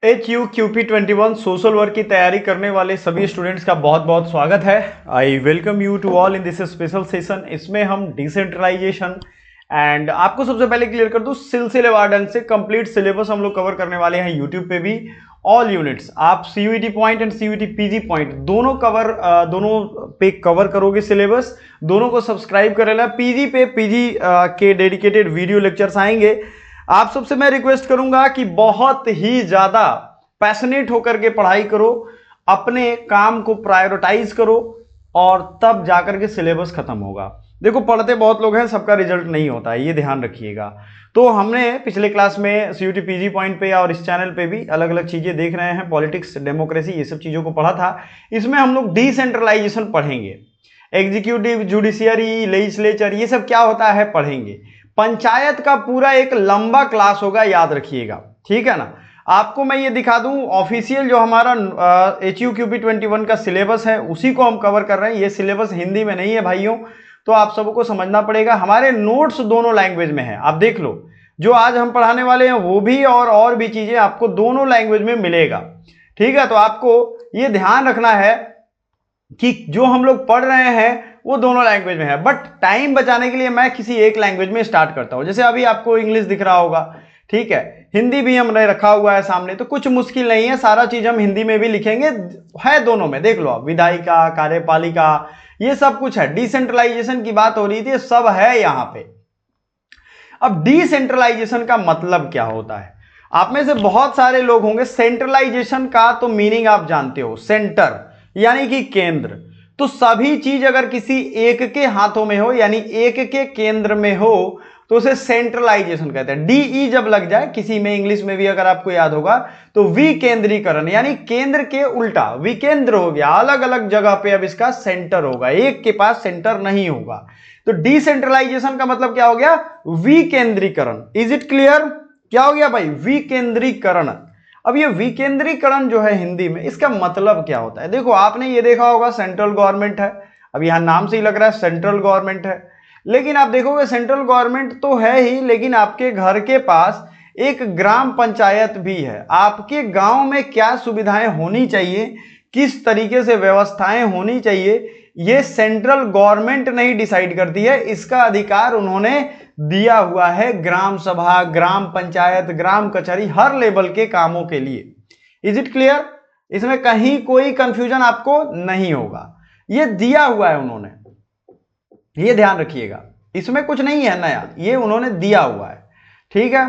HUQP21 social work की तैयारी करने वाले सभी स्टूडेंट्स का बहुत बहुत स्वागत है। I welcome you to all in this special session. इसमें हम डिसेंट्रलाइजेशन एंड आपको सबसे पहले क्लियर कर दूं, सिलसिलेवार ढंग से कंप्लीट सिलेबस हम लोग कवर करने वाले हैं यूट्यूब पे भी। ऑल यूनिट्स आप CUET point and CUET PG point दोनों पे कवर करोगे सिलेबस। दोनों को सब्सक्राइब कर लेना। पीजी पे पीजी के डेडिकेटेड वीडियो लेक्चर्स आएंगे। आप सबसे मैं रिक्वेस्ट करूंगा कि बहुत ही ज्यादा पैशनेट होकर के पढ़ाई करो, अपने काम को प्रायोरिटाइज करो और तब जाकर के सिलेबस खत्म होगा। देखो, पढ़ते बहुत लोग हैं, सबका रिजल्ट नहीं होता है, ये ध्यान रखिएगा। तो हमने पिछले क्लास में CUET PG पॉइंट पे और इस चैनल पे भी अलग अलग चीजें देख रहे हैं, पॉलिटिक्स, डेमोक्रेसी, ये सब चीजों को पढ़ा था। इसमें हम लोग डिसेंट्रलाइजेशन पढ़ेंगे, एग्जीक्यूटिव, जुडिशियरी, लेजिस्लेचर, ये सब क्या होता है पढ़ेंगे। पंचायत का पूरा एक लंबा क्लास होगा, याद रखिएगा, ठीक है ना। आपको मैं ये दिखा दूं, ऑफिशियल जो हमारा HUQP21 का सिलेबस है उसी को हम कवर कर रहे हैं। ये सिलेबस हिंदी में नहीं है भाइयों, तो आप सबको समझना पड़ेगा। हमारे नोट्स दोनों लैंग्वेज में है, आप देख लो। जो आज हम पढ़ाने वाले हैं वो भी और भी चीजें आपको दोनों लैंग्वेज में मिलेगा, ठीक है। तो आपको ये ध्यान रखना है कि जो हम लोग पढ़ रहे हैं वो दोनों लैंग्वेज में है, बट टाइम बचाने के लिए मैं किसी एक लैंग्वेज में स्टार्ट करता हूं। जैसे अभी आपको इंग्लिश दिख रहा होगा, ठीक है, हिंदी भी हमने रखा हुआ है सामने, तो कुछ मुश्किल नहीं है, सारा चीज हम हिंदी में भी लिखेंगे, है दोनों में। देख लो आप, विधायिका, कार्यपालिका, ये सब कुछ है। डिसेंट्रलाइजेशन की बात हो रही थी, सब है यहां पे। अब डिसेंट्रलाइजेशन का मतलब क्या होता है? आप में से बहुत सारे लोग होंगे, सेंट्रलाइजेशन का तो मीनिंग आप जानते हो, सेंटर यानी कि केंद्र। तो सभी चीज अगर किसी एक के हाथों में हो, यानी एक के केंद्र में हो, तो उसे सेंट्रलाइजेशन कहते हैं। DE जब लग जाए किसी में, इंग्लिश में भी अगर आपको याद होगा, तो विकेंद्रीकरण, यानी केंद्र के उल्टा विकेंद्र हो गया, अलग अलग जगह पे अब इसका सेंटर होगा, एक के पास सेंटर नहीं होगा। तो डिसेंट्रलाइजेशन का मतलब क्या हो गया? विकेंद्रीकरण। Is it clear? क्या हो गया भाई? विकेंद्रीकरण। अब ये विकेंद्रीकरण जो है हिंदी में, इसका मतलब क्या होता है? देखो, आपने ये देखा होगा सेंट्रल गवर्नमेंट है, अब यहां नाम से ही लग रहा है सेंट्रल गवर्नमेंट है, लेकिन आप देखोगे सेंट्रल गवर्नमेंट तो है ही, लेकिन आपके घर के पास एक ग्राम पंचायत भी है। आपके गांव में क्या सुविधाएं होनी चाहिए, किस तरीके से व्यवस्थाएं होनी चाहिए, ये सेंट्रल गवर्नमेंट नहीं डिसाइड करती है, इसका अधिकार उन्होंने दिया हुआ है ग्राम सभा, ग्राम पंचायत, ग्राम कचहरी, हर लेवल के कामों के लिए। Is it clear? इसमें कहीं कोई कंफ्यूजन आपको नहीं होगा, ये दिया हुआ है उन्होंने, ये ध्यान रखिएगा। इसमें कुछ नहीं है नया, ये उन्होंने दिया हुआ है, ठीक है।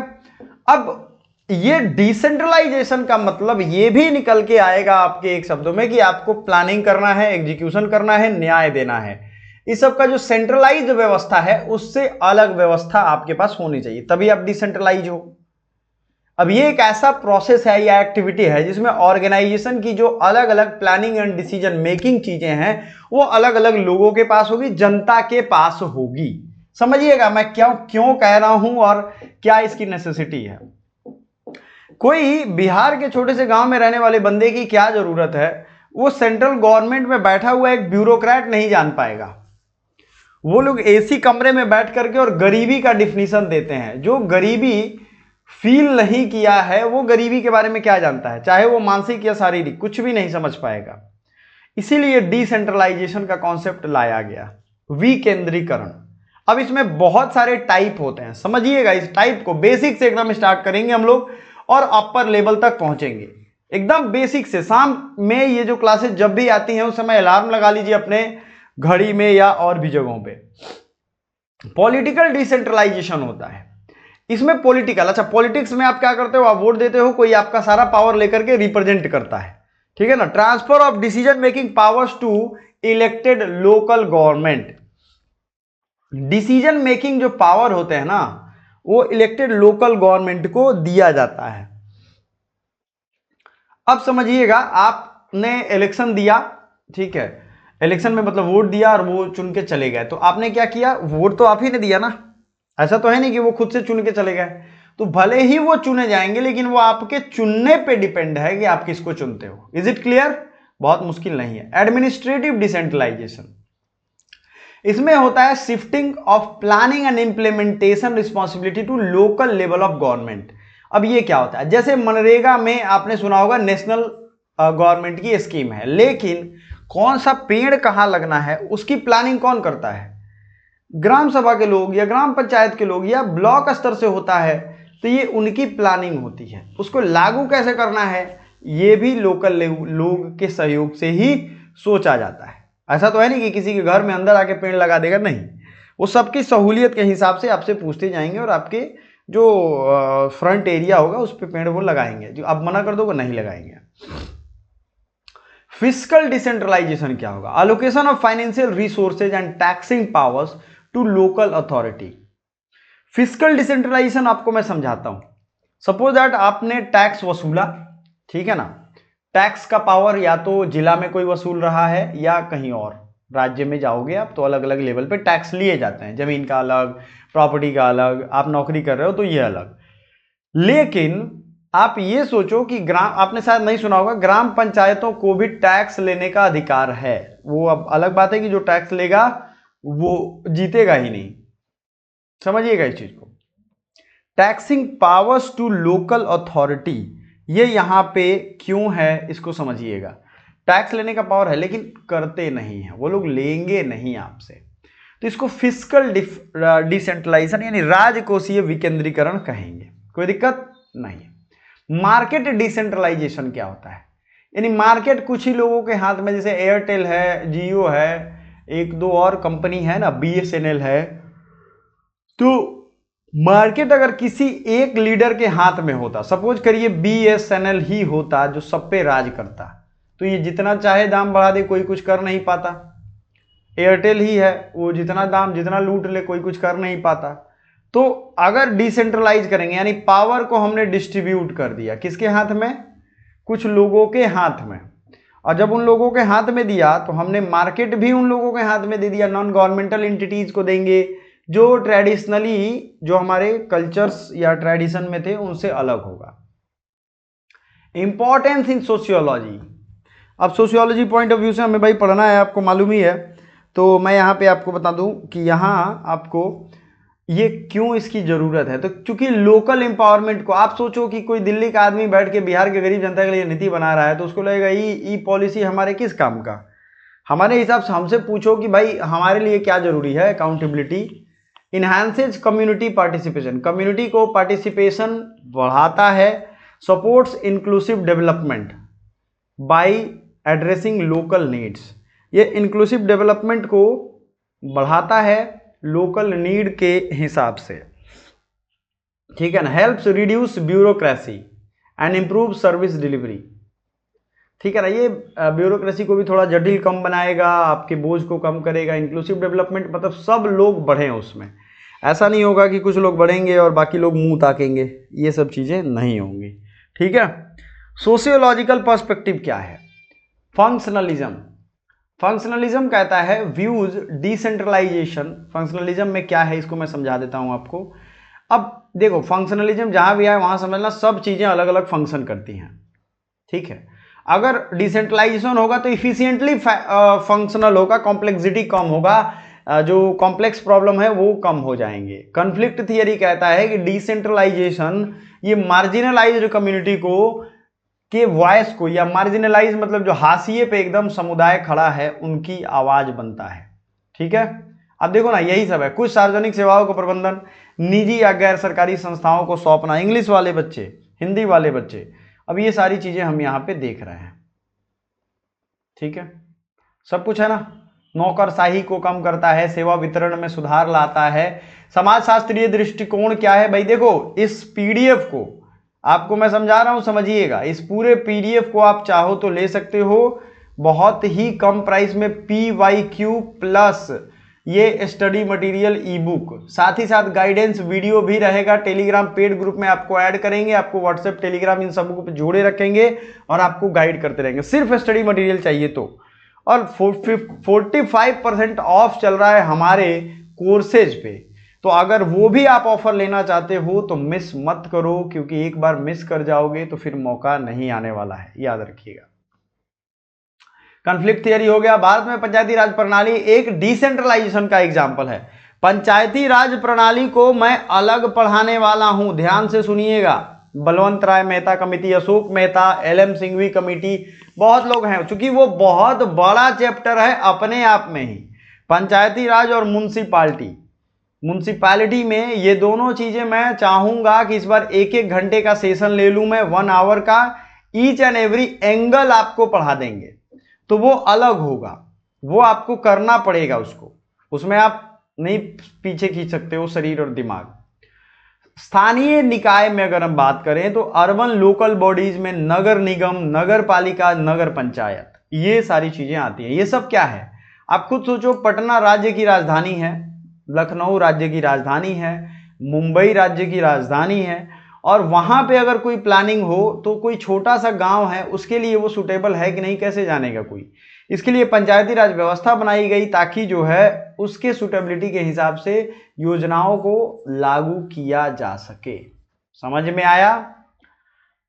अब ये डिसेंट्रलाइजेशन का मतलब ये भी निकल के आएगा आपके एक शब्दों में कि आपको प्लानिंग करना है, एग्जीक्यूशन करना है, न्याय देना है। इस सब का जो सेंट्रलाइज व्यवस्था है उससे अलग व्यवस्था आपके पास होनी चाहिए, तभी आप डिसेंट्रलाइज हो। अब ये एक ऐसा प्रोसेस है या एक्टिविटी है जिसमें ऑर्गेनाइजेशन की जो अलग अलग प्लानिंग एंड डिसीजन मेकिंग चीजें हैं वो अलग अलग लोगों के पास होगी, जनता के पास होगी। समझिएगा मैं क्यों कह रहा हूं और क्या इसकी नेसेसिटी है। कोई बिहार के छोटे से गांव में रहने वाले बंदे की क्या जरूरत है, वो सेंट्रल गवर्नमेंट में बैठा हुआ एक ब्यूरोक्रेट नहीं जान पाएगा। वो लोग AC कमरे में बैठ करके और गरीबी का डिफिनीशन देते हैं। जो गरीबी फील नहीं किया है वो गरीबी के बारे में क्या जानता है, चाहे वो मानसिक या शारीरिक, कुछ भी नहीं समझ पाएगा। इसीलिए डिसेंट्रलाइजेशन का कॉन्सेप्ट लाया गया, विकेंद्रीकरण। अब इसमें बहुत सारे टाइप होते हैं, समझिएगा। इस टाइप को बेसिक से एकदम स्टार्ट करेंगे हम लोग और अपर लेवल तक पहुंचेंगे, एकदम बेसिक से। शाम में ये जो क्लासेस जब भी आती हैं उस समय अलार्म लगा लीजिए अपने घड़ी में या और भी जगहों पे। पॉलिटिकल डिसेंट्रलाइजेशन होता है, इसमें पॉलिटिकल, अच्छा पॉलिटिक्स में आप क्या करते हो, आप वोट देते हो, कोई आपका सारा पावर लेकर के रिप्रेजेंट करता है, ठीक है ना। Transfer of decision making powers to elected local government. Decision making जो पावर होते हैं ना वो इलेक्टेड लोकल गवर्नमेंट को दिया जाता है। अब समझिएगा, आपने इलेक्शन दिया, ठीक है, इलेक्शन में मतलब वोट दिया और वो चुन के चले गए, तो आपने क्या किया, वोट तो आप ही ने दिया ना, ऐसा तो है नहीं कि वो खुद से चुन के चले गए। तो भले ही वो चुने जाएंगे लेकिन वो आपके चुनने पे डिपेंड है कि आप किसको चुनते हो। Is it clear? बहुत मुश्किल नहीं है। एडमिनिस्ट्रेटिव डिसेंट्रलाइजेशन, इसमें होता है shifting of planning and implementation responsibility to local level of government. अब ये क्या होता है, जैसे मनरेगा में आपने सुना होगा नेशनल गवर्नमेंट की स्कीम है, लेकिन कौन सा पेड़ कहाँ लगना है उसकी प्लानिंग कौन करता है? ग्राम सभा के लोग या ग्राम पंचायत के लोग या ब्लॉक स्तर से होता है। तो ये उनकी प्लानिंग होती है। उसको लागू कैसे करना है ये भी लोकल लोग के सहयोग से ही सोचा जाता है। ऐसा तो है नहीं कि किसी के घर में अंदर आके पेड़ लगा देगा, नहीं, वो सबकी सहूलियत के हिसाब से आपसे पूछते जाएंगे और आपके जो फ्रंट एरिया होगा उस पर पेड़ वो लगाएंगे। जो आप मना कर दोगे नहीं लगाएंगे। फिस्कल डिसेंट्रलाइजेशन क्या होगा? Allocation of financial resources and taxing powers to local authority. Fiscal decentralisation आपको मैं समझाता हूं। सपोज दैट आपने टैक्स वसूला, ठीक है ना, टैक्स का पावर या तो जिला में कोई वसूल रहा है या कहीं और राज्य में जाओगे आप तो अलग अलग लेवल पे टैक्स लिए जाते हैं, जमीन का अलग, प्रॉपर्टी का अलग, आप नौकरी कर रहे हो तो ये अलग। लेकिन आप ये सोचो कि ग्राम, आपने शायद नहीं सुना होगा, ग्राम पंचायतों को भी टैक्स लेने का अधिकार है। वो अब अलग बात है कि जो टैक्स लेगा वो जीतेगा ही नहीं, समझिएगा इस चीज को। Taxing powers to local authority, ये यहां पे क्यों है इसको समझिएगा। टैक्स लेने का पावर है लेकिन करते नहीं है, वो लोग लेंगे नहीं आपसे, तो इसको फिस्कल डिसेंट्रलाइजेशन यानी राजकोषीय विकेंद्रीकरण कहेंगे। कोई दिक्कत नहीं। मार्केट डिसेंट्रलाइजेशन क्या होता है? यानी मार्केट कुछ ही लोगों के हाथ में, जैसे एयरटेल है, जियो है, एक दो और कंपनी है ना, बीएसएनएल है, तो मार्केट अगर किसी एक लीडर के हाथ में होता, सपोज करिए बीएसएनएल ही होता जो सब पे राज करता, तो ये जितना चाहे दाम बढ़ा दे कोई कुछ कर नहीं पाता। एयरटेल ही है, वो जितना दाम जितना लूट ले कोई कुछ कर नहीं पाता। तो अगर डिसेंट्रलाइज करेंगे यानी पावर को हमने डिस्ट्रीब्यूट कर दिया, किसके हाथ में? कुछ लोगों के हाथ में। और जब उन लोगों के हाथ में दिया तो हमने मार्केट भी उन लोगों के हाथ में दे दिया, नॉन गवर्नमेंटल एंटिटीज को देंगे जो ट्रेडिशनली जो हमारे कल्चर्स या ट्रेडिशन में थे उनसे अलग होगा। Importance in sociology. अब सोशियोलॉजी पॉइंट ऑफ व्यू से हमें भाई पढ़ना है, आपको मालूम ही है, तो मैं यहाँ पे आपको बता दूं कि यहाँ आपको ये क्यों इसकी जरूरत है। तो चूंकि लोकल एम्पावरमेंट को, आप सोचो कि कोई दिल्ली का आदमी बैठ के बिहार के गरीब जनता के लिए नीति बना रहा है तो उसको लगेगा ई पॉलिसी हमारे किस काम का? हमारे हिसाब से हमसे पूछो कि भाई हमारे लिए क्या जरूरी है। अकाउंटेबिलिटी इनहांसेज कम्युनिटी पार्टिसिपेशन, कम्युनिटी को पार्टिसिपेशन बढ़ाता है। Supports inclusive development bye addressing local needs, ये इंक्लूसिव डेवलपमेंट को बढ़ाता है लोकल नीड के हिसाब से, ठीक है ना। Helps reduce bureaucracy and improve service delivery, ठीक है ना। ये ब्यूरोक्रेसी को भी थोड़ा जटिल कम बनाएगा, आपके बोझ को कम करेगा। इंक्लूसिव डेवलपमेंट मतलब सब लोग बढ़ें उसमें, ऐसा नहीं होगा कि कुछ लोग बढ़ेंगे और बाकी लोग मुंह ताकेंगे, ये सब चीजें नहीं होंगी, ठीक है। सोशियोलॉजिकल पर्सपेक्टिव क्या है? फंक्शनलिज्म। फंक्शनलिज्म कहता है व्यूज डिसेंट्रलाइजेशन। फंक्शनलिज्म में क्या है इसको मैं समझा देता हूं आपको। अब देखो फंक्शनलिज्म जहां भी आए वहां समझना सब चीजें अलग अलग फंक्शन करती हैं, ठीक है। अगर डिसेंट्रलाइजेशन होगा तो इफिशिएंटली फंक्शनल होगा, कॉम्प्लेक्सिटी कम होगा, जो कॉम्प्लेक्स प्रॉब्लम है वो कम हो जाएंगे। कॉन्फ्लिक्ट थियरी कहता है कि डिसेंट्रलाइजेशन ये मार्जिनलाइज्ड कम्युनिटी को के वॉइस को, या मार्जिनलाइज मतलब जो हाशिए पे एकदम समुदाय खड़ा है उनकी आवाज बनता है, ठीक है। अब देखो ना यही सब है। कुछ सार्वजनिक सेवाओं का प्रबंधन निजी या गैर सरकारी संस्थाओं को सौंपना, इंग्लिश वाले बच्चे, हिंदी वाले बच्चे, अब ये सारी चीजें हम यहाँ पे देख रहे हैं, ठीक है। सब कुछ है ना। नौकरशाही को कम करता है, सेवा वितरण में सुधार लाता है। समाजशास्त्रीय दृष्टिकोण क्या है भाई? देखो इस पीडीएफ को आपको मैं समझा रहा हूं, समझिएगा। इस पूरे पीडीएफ को आप चाहो तो ले सकते हो बहुत ही कम प्राइस में, PYQ प्लस ये स्टडी मटेरियल ई बुक, साथ ही साथ गाइडेंस वीडियो भी रहेगा। टेलीग्राम पेड ग्रुप में आपको ऐड करेंगे, आपको व्हाट्सएप टेलीग्राम इन सब को जोड़े रखेंगे और आपको गाइड करते रहेंगे, सिर्फ स्टडी मटेरियल चाहिए तो। और 45% ऑफ चल रहा है हमारे कोर्सेज पे, तो अगर वो भी आप ऑफर लेना चाहते हो तो मिस मत करो, क्योंकि एक बार मिस कर जाओगे तो फिर मौका नहीं आने वाला है, याद रखिएगा। कॉन्फ्लिक्ट थियरी हो गया। भारत में पंचायती राज प्रणाली एक डिसेंट्रलाइजेशन का एग्जाम्पल है। पंचायती राज प्रणाली को मैं अलग पढ़ाने वाला हूं, ध्यान से सुनिएगा। Balwant Rai Mehta committee, Ashok Mehta, LM Singhvi committee, बहुत लोग हैं, क्योंकि वो बहुत बड़ा चैप्टर है अपने आप में ही। पंचायती राज और म्यूनसिपालिटी में ये दोनों चीजें मैं चाहूंगा कि इस बार एक एक घंटे का सेशन ले लूं मैं, 1 आवर का, ईच एंड एवरी एंगल आपको पढ़ा देंगे, तो वो अलग होगा, वो आपको करना पड़ेगा उसको, उसमें आप नहीं पीछे खींच सकते हो शरीर और दिमाग। स्थानीय निकाय में अगर हम बात करें तो अर्बन लोकल बॉडीज में नगर निगम, नगर पालिका, नगर पंचायत, ये सारी चीजें आती हैं। ये सब क्या है आप खुद सोचो, पटना राज्य की राजधानी है, लखनऊ राज्य की राजधानी है, मुंबई राज्य की राजधानी है, और वहां पे अगर कोई प्लानिंग हो तो कोई छोटा सा गांव है उसके लिए वो सुटेबल है कि नहीं कैसे जानेगा कोई। इसके लिए पंचायती राज व्यवस्था बनाई गई ताकि जो है उसके सुटेबिलिटी के हिसाब से योजनाओं को लागू किया जा सके। समझ में आया?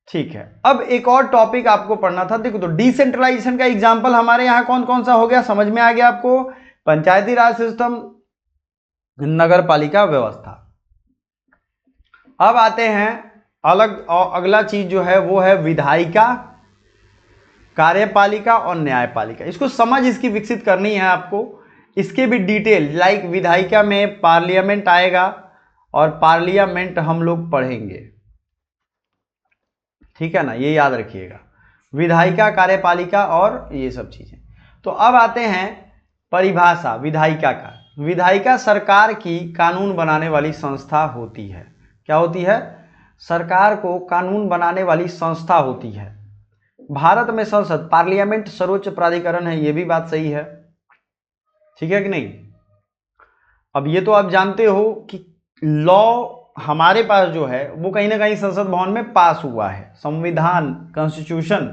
ठीक है, अब एक और टॉपिक आपको पढ़ना था। देखो तो डिसेंट्रलाइजेशन का एग्जांपल हमारे यहां कौन कौन सा हो गया, समझ में आ गया आपको? पंचायती राज सिस्टम, नगर पालिका व्यवस्था। अब आते हैं अलग, और अगला चीज जो है वो है विधायिका, कार्यपालिका और न्यायपालिका। इसको समझ इसकी विकसित करनी है आपको, इसके भी डिटेल, लाइक विधायिका में पार्लियामेंट आएगा और पार्लियामेंट हम लोग पढ़ेंगे, ठीक है ना, ये याद रखिएगा, विधायिका, कार्यपालिका और ये सब चीजें। तो अब आते हैं परिभाषा विधायिका का। विधायिका सरकार की कानून बनाने वाली संस्था होती है। क्या होती है? सरकार को कानून बनाने वाली संस्था होती है। भारत में संसद, पार्लियामेंट सर्वोच्च प्राधिकरण है, ये भी बात सही है, ठीक है कि नहीं? अब ये तो आप जानते हो कि लॉ हमारे पास जो है वो कहीं ना कहीं संसद भवन में पास हुआ है। संविधान, कॉन्स्टिट्यूशन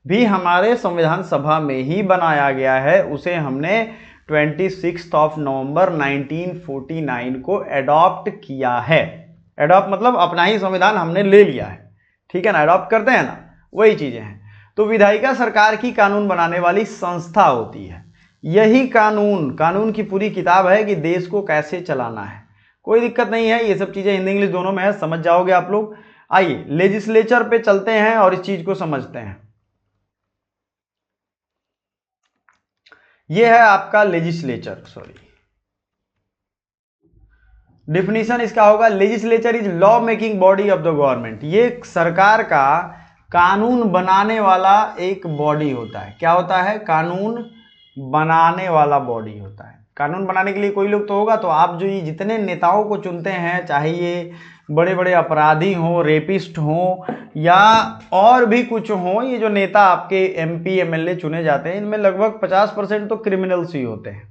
भी हमारे संविधान सभा में ही बनाया गया है, उसे हमने 26 नवंबर 1949 को एडॉप्ट किया है। एडॉप्ट मतलब अपना ही संविधान हमने ले लिया है, ठीक है ना, एडॉप्ट करते हैं ना, वही चीजें हैं। तो विधायिका सरकार की कानून बनाने वाली संस्था होती है। यही कानून की पूरी किताब है कि देश को कैसे चलाना है। कोई दिक्कत नहीं है, ये सब चीजें हिंदी इंग्लिश दोनों में है, समझ जाओगे आप लोग। आइए लेजिस्लेचर पे चलते हैं और इस चीज को समझते हैं। ये है आपका लेजिस्लेचर, सॉरी, डिफिनीशन इसका होगा, legislature is law making body of the government. ये सरकार का कानून बनाने वाला एक बॉडी होता है। क्या होता है? कानून बनाने वाला बॉडी होता है। कानून बनाने के लिए कोई लोग तो होगा, तो आप जो ये जितने नेताओं को चुनते हैं, चाहे ये बड़े बड़े अपराधी हों, रेपिस्ट हों या और भी कुछ हों, ये जो नेता आपके MP MLA चुने जाते हैं, इनमें लगभग 50% तो क्रिमिनल्स ही होते हैं,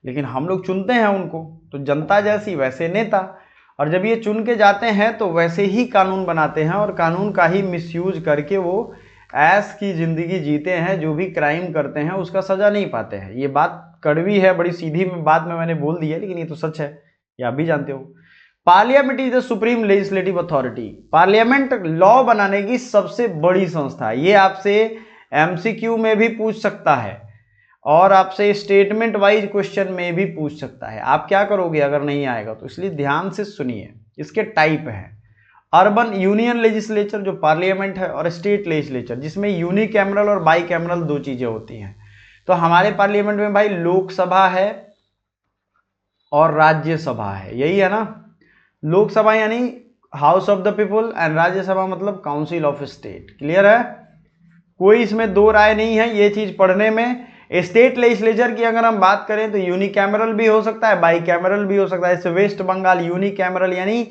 लेकिन हम लोग चुनते हैं उनको, तो जनता जैसी वैसे नेता। और जब ये चुन के जाते हैं तो वैसे ही कानून बनाते हैं और कानून का ही मिसयूज करके वो ऐश की जिंदगी जीते हैं। जो भी क्राइम करते हैं उसका सजा नहीं पाते हैं। ये बात कड़वी है, बड़ी सीधी में बात में मैंने बोल दी है, लेकिन ये तो सच है, ये आप भी जानते हो। Parliament is the supreme legislative authority. Parliament law बनाने की सबसे बड़ी संस्था है। ये आपसे MCQ में भी पूछ सकता है और आपसे स्टेटमेंट वाइज क्वेश्चन में भी पूछ सकता है। आप क्या करोगे अगर नहीं आएगा तो, इसलिए ध्यान से सुनिए। इसके टाइप है अर्बन यूनियन लेजिस्लेचर जो पार्लियामेंट है, और स्टेट लेजिस्लेचर जिसमें यूनिकैमरल और बाईकैमरल दो चीजें होती हैं। तो हमारे पार्लियामेंट में भाई लोकसभा है और राज्यसभा है, यही है ना। लोकसभा यानी house of the people and Rajya Sabha मतलब काउंसिल ऑफ स्टेट। क्लियर है? कोई इसमें दो राय नहीं है ये चीज पढ़ने में। स्टेट लेजिस्लेचर की अगर हम बात करें तो यूनिकैमरल भी हो सकता है, बाईकैमरल भी हो सकता है। जैसे वेस्ट बंगाल यूनिकैमरल यानी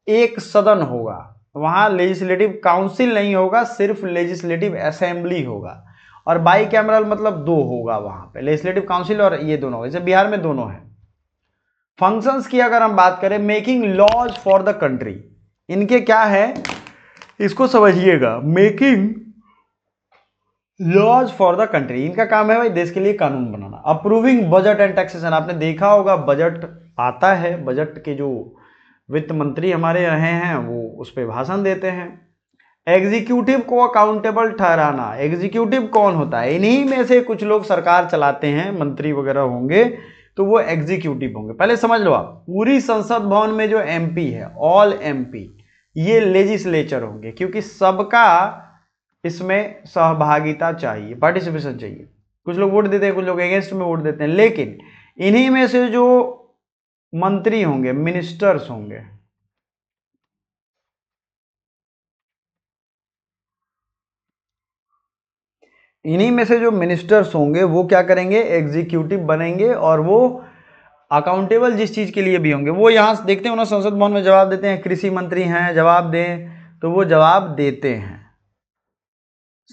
एक सदन होगा, वहां लेजिस्लेटिव काउंसिल नहीं होगा, सिर्फ लेजिस्लेटिव असेंबली होगा। और बाईकैमरल मतलब दो होगा, वहां पे लेजिस्लेटिव काउंसिल और ये दोनों, जैसे बिहार में दोनों है। फंक्शंस की अगर हम बात करें, making laws for the country, इनके क्या है इसको समझिएगा। Making laws for the country, इनका काम है भाई देश के लिए कानून बनाना। अप्रूविंग बजट एंड टैक्सेशन, आपने देखा होगा बजट आता है, बजट के जो वित्त मंत्री हमारे रहे हैं वो उस पर भाषण देते हैं। एग्जीक्यूटिव को अकाउंटेबल ठहराना, एग्जीक्यूटिव कौन होता है? इन्हीं में से कुछ लोग सरकार चलाते हैं, मंत्री वगैरह होंगे तो वो एग्जीक्यूटिव होंगे। पहले समझ लो आप, पूरी संसद भवन में जो MP है, ऑल MP ये लेजिस्लेचर होंगे, क्योंकि सबका इसमें सहभागिता चाहिए, पार्टिसिपेशन चाहिए। कुछ लोग वोट देते हैं, कुछ लोग अगेंस्ट में वोट देते हैं, लेकिन इन्हीं में से जो मंत्री होंगे, मिनिस्टर्स होंगे, इन्हीं में से जो मिनिस्टर्स होंगे वो क्या करेंगे, एग्जीक्यूटिव बनेंगे, और वो अकाउंटेबल जिस चीज के लिए भी होंगे, वो यहां देखते हैं ना संसद भवन में जवाब देते हैं, कृषि मंत्री हैं जवाब दें, तो वो जवाब देते हैं।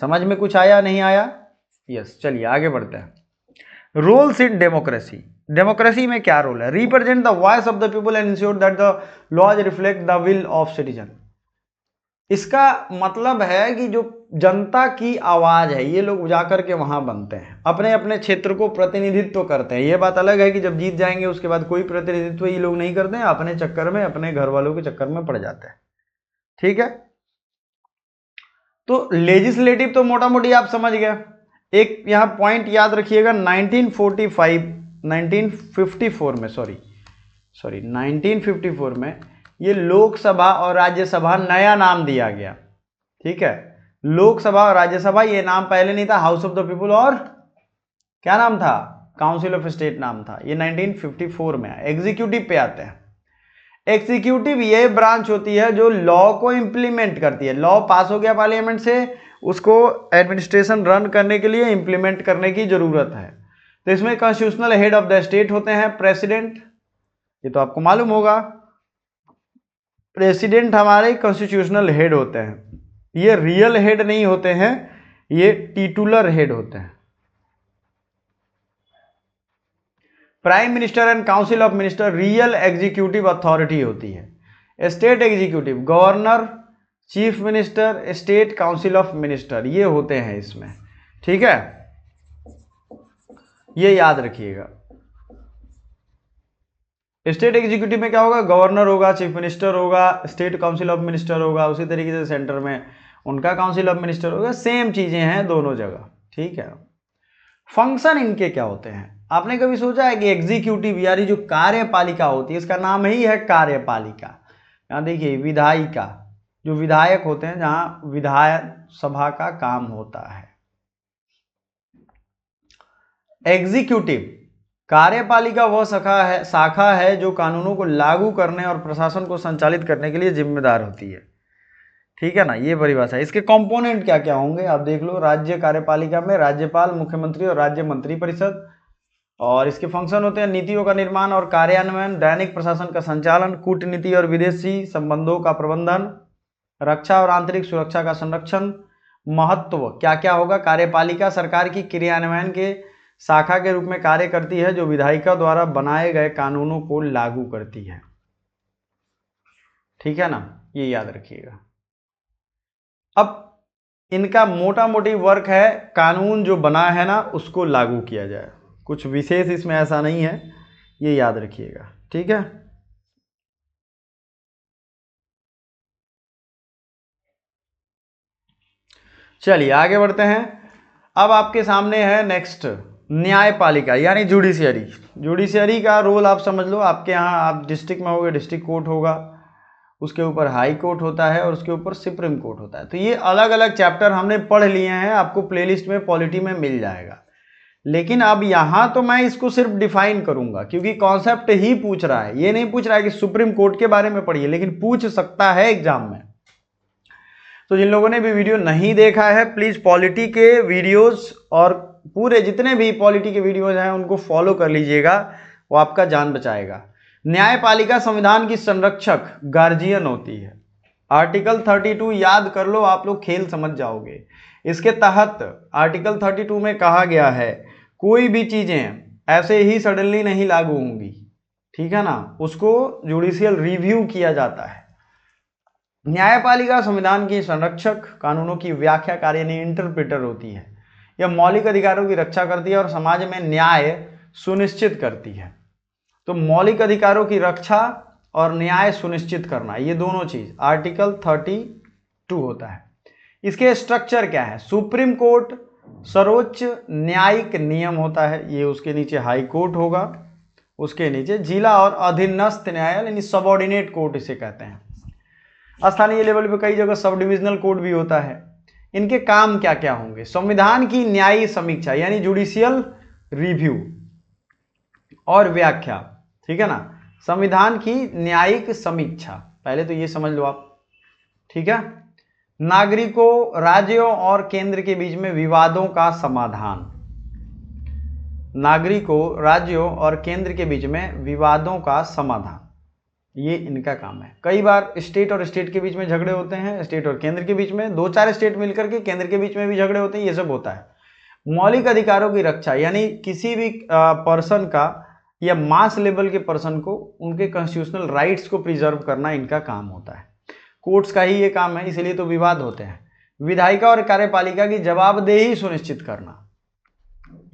समझ में कुछ आया नहीं आया? यस, चलिए आगे बढ़ते हैं। रोल्स इन डेमोक्रेसी, डेमोक्रेसी में क्या रोल है? Represent the voice of the people and ensure that the laws reflect the will of citizen. इसका मतलब है कि जो जनता की आवाज है, ये लोग जाकर के वहां बनते हैं, अपने अपने क्षेत्र को प्रतिनिधित्व करते हैं। ये बात अलग है कि जब जीत जाएंगे उसके बाद कोई प्रतिनिधित्व ये लोग नहीं करते हैं, अपने चक्कर में, अपने घर वालों के चक्कर में पड़ जाते हैं। ठीक है, तो लेजिस्लेटिव तो मोटा मोटी आप समझ गए। एक यहां पॉइंट याद रखिएगा, 1954 में, सॉरी 1954 में ये लोकसभा और राज्यसभा नया नाम दिया गया। ठीक है, लोकसभा और राज्यसभा, ये नाम पहले नहीं था, हाउस ऑफ द पीपल और क्या नाम था, काउंसिल ऑफ स्टेट नाम था। ये 1954 में आया। एग्जीक्यूटिव पे आते हैं। एग्जीक्यूटिव ये ब्रांच होती है जो लॉ को इंप्लीमेंट करती है। लॉ पास हो गया पार्लियामेंट से, उसको एडमिनिस्ट्रेशन रन करने के लिए इंप्लीमेंट करने की जरूरत है। तो इसमें constitutional head of the state होते हैं प्रेसिडेंट, ये तो आपको मालूम होगा। प्रेसिडेंट हमारे कॉन्स्टिट्यूशनल हेड होते हैं। ये रियल हेड नहीं होते हैं, ये टिटुलर हेड होते हैं। Prime minister and council of minister real executive authority होती है। State executive governor, chief minister, state council of minister, ये होते हैं इसमें। ठीक है, ये याद रखिएगा। स्टेट एग्जीक्यूटिव में क्या होगा, गवर्नर होगा, चीफ मिनिस्टर होगा, स्टेट काउंसिल ऑफ मिनिस्टर होगा, उसी तरीके से सेंटर में उनका काउंसिल ऑफ मिनिस्टर होगा। सेम चीजें हैं दोनों जगह। ठीक है, फंक्शन इनके क्या होते हैं? आपने कभी सोचा है कि एग्जीक्यूटिव यानी जो कार्यपालिका होती है, इसका नाम ही है कार्यपालिका। यहां देखिए विधायिका, जो विधायक होते हैं, जहां विधायक सभा का काम होता है। एग्जीक्यूटिव कार्यपालिका वह शाखा है जो कानूनों को लागू करने और प्रशासन को संचालित करने के लिए जिम्मेदार होती है। ठीक है ना, ये परिभाषा है। इसके कंपोनेंट क्या क्या होंगे आप देख लो। राज्य कार्यपालिका में राज्यपाल, मुख्यमंत्री और राज्य मंत्री परिषद, और इसके फंक्शन होते हैं नीतियों का निर्माण और कार्यान्वयन, दैनिक प्रशासन का संचालन, कूटनीति और विदेशी संबंधों का प्रबंधन, रक्षा और आंतरिक सुरक्षा का संरक्षण। महत्व क्या क्या होगा? कार्यपालिका सरकार की क्रियान्वयन के शाखा के रूप में कार्य करती है, जो विधायिका द्वारा बनाए गए कानूनों को लागू करती है। ठीक है ना, ये याद रखिएगा। अब इनका मोटा मोटी वर्क है, कानून जो बना है ना उसको लागू किया जाए। कुछ विशेष इसमें ऐसा नहीं है, ये याद रखिएगा। ठीक है, चलिए आगे बढ़ते हैं। अब आपके सामने है नेक्स्ट न्यायपालिका यानी जुडिशियरी। जुडिशियरी का रोल आप समझ लो। आपके यहाँ आप डिस्ट्रिक्ट में होगे, डिस्ट्रिक्ट कोर्ट होगा, उसके ऊपर हाई कोर्ट होता है और उसके ऊपर सुप्रीम कोर्ट होता है। तो ये अलग अलग चैप्टर हमने पढ़ लिए हैं, आपको प्लेलिस्ट में पॉलिटी में मिल जाएगा। लेकिन अब यहां तो मैं इसको सिर्फ डिफाइन करूंगा, क्योंकि कॉन्सेप्ट ही पूछ रहा है, ये नहीं पूछ रहा है कि सुप्रीम कोर्ट के बारे में पढ़िए, लेकिन पूछ सकता है एग्जाम में। तो जिन लोगों ने भी वीडियो नहीं देखा है, प्लीज पॉलिटी के वीडियोस और पूरे जितने भी पॉलिटी के वीडियोस हैं उनको फॉलो कर लीजिएगा, वो आपका जान बचाएगा। न्यायपालिका संविधान की संरक्षक गार्जियन होती है। आर्टिकल 32 याद कर लो, आप लोग खेल समझ जाओगे। इसके तहत आर्टिकल 32 में कहा गया है कोई भी चीजें ऐसे ही सडनली नहीं लागू होंगी। ठीक है ना, उसको जुडिशियल रिव्यू किया जाता है। न्यायपालिका संविधान की संरक्षक, कानूनों की व्याख्याकारी यानी इंटरप्रेटर होती है। यह मौलिक अधिकारों की रक्षा करती है और समाज में न्याय सुनिश्चित करती है। तो मौलिक अधिकारों की रक्षा और न्याय सुनिश्चित करना, ये दोनों चीज आर्टिकल 32 होता है। इसके स्ट्रक्चर क्या है? सुप्रीम कोर्ट सर्वोच्च न्यायिक नियम होता है, ये उसके नीचे हाई कोर्ट होगा, उसके नीचे जिला और अधीनस्थ न्यायालय यानी सबऑर्डिनेट कोर्ट इसे कहते हैं। स्थानीय लेवल पे कई जगह सब डिविजनल कोर्ट भी होता है। इनके काम क्या क्या होंगे? संविधान की न्यायिक समीक्षा यानी जुडिशियल रिव्यू और व्याख्या, ठीक है ना। संविधान की न्यायिक समीक्षा, पहले तो ये समझ लो आप, ठीक है। नागरिकों, राज्यों और केंद्र के बीच में विवादों का समाधान, नागरिकों, राज्यों और केंद्र के बीच में विवादों का समाधान, ये इनका काम है। कई बार स्टेट और स्टेट के बीच में झगड़े होते हैं, स्टेट और केंद्र के बीच में, 2-4 स्टेट मिलकर के केंद्र के बीच में भी झगड़े होते हैं, ये सब होता है। मौलिक अधिकारों की रक्षा यानी किसी भी पर्सन का या मास लेवल के पर्सन को उनके कॉन्स्टिट्यूशनल राइट्स को प्रिजर्व करना इनका काम होता है। कोर्ट्स का ही ये काम है, इसलिए तो विवाद होते हैं। विधायिका और कार्यपालिका की जवाबदेही सुनिश्चित करना,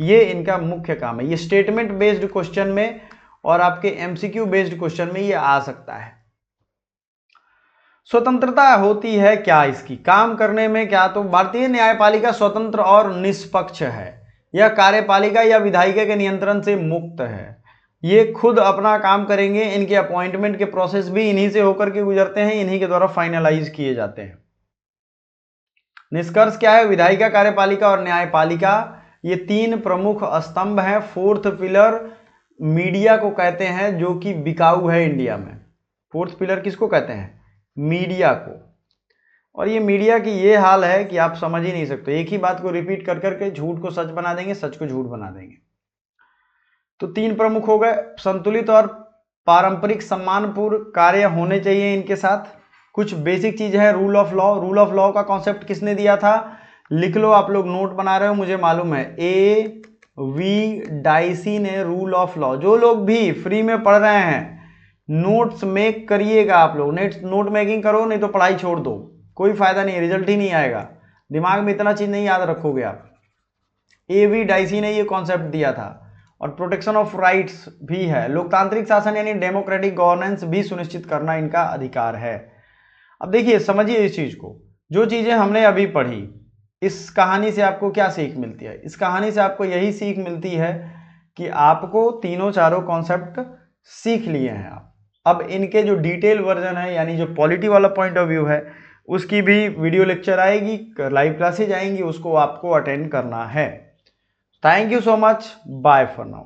ये इनका मुख्य काम है। ये स्टेटमेंट बेस्ड क्वेश्चन में और आपके एमसीक्यू बेस्ड क्वेश्चन में ये आ सकता है। स्वतंत्रता होती है क्या इसकी काम करने में? क्या तो भारतीय न्यायपालिका स्वतंत्र और निष्पक्ष है। यह कार्यपालिका या विधायिका के नियंत्रण से मुक्त है। ये खुद अपना काम करेंगे। इनके अपॉइंटमेंट के प्रोसेस भी इन्हीं से होकर के गुजरते हैं, इन्हीं के द्वारा फाइनलाइज किए जाते हैं। निष्कर्ष क्या है? विधायिका, कार्यपालिका और न्यायपालिका ये 3 प्रमुख स्तंभ हैं। 4th पिलर मीडिया को कहते हैं, जो कि बिकाऊ है इंडिया में। 4th पिलर किसको कहते हैं? मीडिया को। और ये मीडिया की ये हाल है कि आप समझ ही नहीं सकते, एक ही बात को रिपीट कर करके झूठ को सच बना देंगे, सच को झूठ बना देंगे। तो 3 प्रमुख हो गए। संतुलित और पारंपरिक सम्मानपूर्ण कार्य होने चाहिए इनके साथ। कुछ बेसिक चीज है। Rule of law, rule of law का कॉन्सेप्ट किसने दिया था? लिख लो, आप लोग नोट बना रहे हो मुझे मालूम है, A.V. डाइसी ने रूल ऑफ लॉ। जो लोग भी फ्री में पढ़ रहे हैं नोट्स मेक करिएगा, आप लोग नोट मेकिंग करो, नहीं तो पढ़ाई छोड़ दो, कोई फायदा नहीं, रिजल्ट ही नहीं आएगा। दिमाग में इतना चीज नहीं याद रखोगे आप। A.V. डाइसी ने ये कॉन्सेप्ट दिया था। और प्रोटेक्शन ऑफ राइट्स भी है। लोकतांत्रिक शासन यानी डेमोक्रेटिक गवर्नेंस भी सुनिश्चित करना इनका अधिकार है। अब देखिए, समझिए इस चीज को। जो चीजें हमने अभी पढ़ी, इस कहानी से आपको क्या सीख मिलती है? इस कहानी से आपको यही सीख मिलती है कि आपको तीनों चारों कॉन्सेप्ट सीख लिए हैं आप। अब इनके जो डिटेल वर्जन है, यानी जो पॉलिटी वाला पॉइंट ऑफ व्यू है, उसकी भी वीडियो लेक्चर आएगी, लाइव क्लासेज आएंगी, उसको आपको अटेंड करना है। Thank you so much, bye for now.